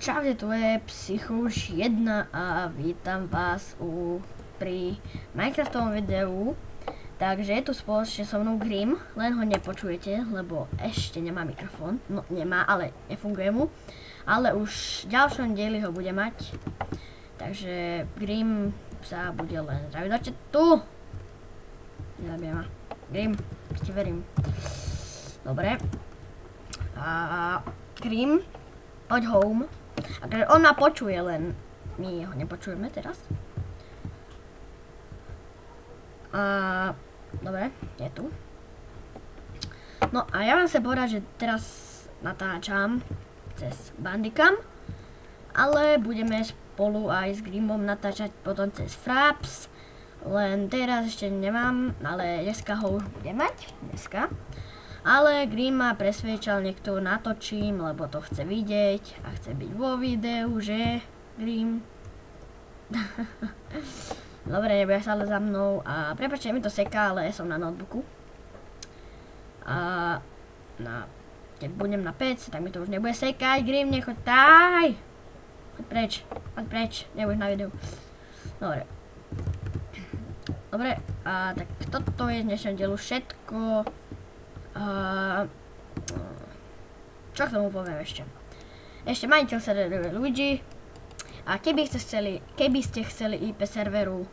Čaute, tu je Psychuš 1 a vítam vás pri Minecraftovom videu. Takže je tu spoločne so mnou Grim, len ho nepočujete, lebo ešte nemá mikrofón. No nemá, ale nefunguje mu. Ale už v ďalšom dieli ho bude mať. Takže Grim sa bude len zdraviť do chatu. Nezabije ma. Grim, ti verím. Dobre. A Grim, poď home. Takže on ma počuje, len my ho nepočujeme teraz. Dobre, je tu. No a ja vám sa povedať, že teraz natáčam cez Bandicam, ale budeme spolu aj s Grimom natáčať potom cez Fraps, len teraz ešte nemám, ale dneska ho už budem mať, dneska. Ale Grim ma presvedčal, nech to natočím, lebo to chce vidieť a chce byť vo videu, že Grim? Dobre, nebude sa ale za mnou a prepáčte, mi to seká, ale som na notebooku. A keď budem na PC, tak mi to už nebude sekať. Grim, nechoď taj! Choď preč, nebudeš na videu. Dobre. Dobre, a tak toto je z dnešného dielu všetko. Čo k tomu poviem ešte? Ešte majiteľ serveru Luigi. A keby ste chceli IP serveru,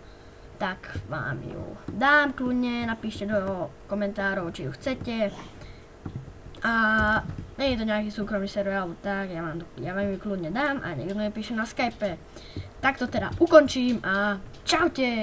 tak vám ju dám kľudne, napíšte do komentárov, či ju chcete. A nie je to nejaký súkromný server alebo tak, ja vám ju kľudne dám a niekto mi píše na Skype. Tak to teda ukončím a čaute!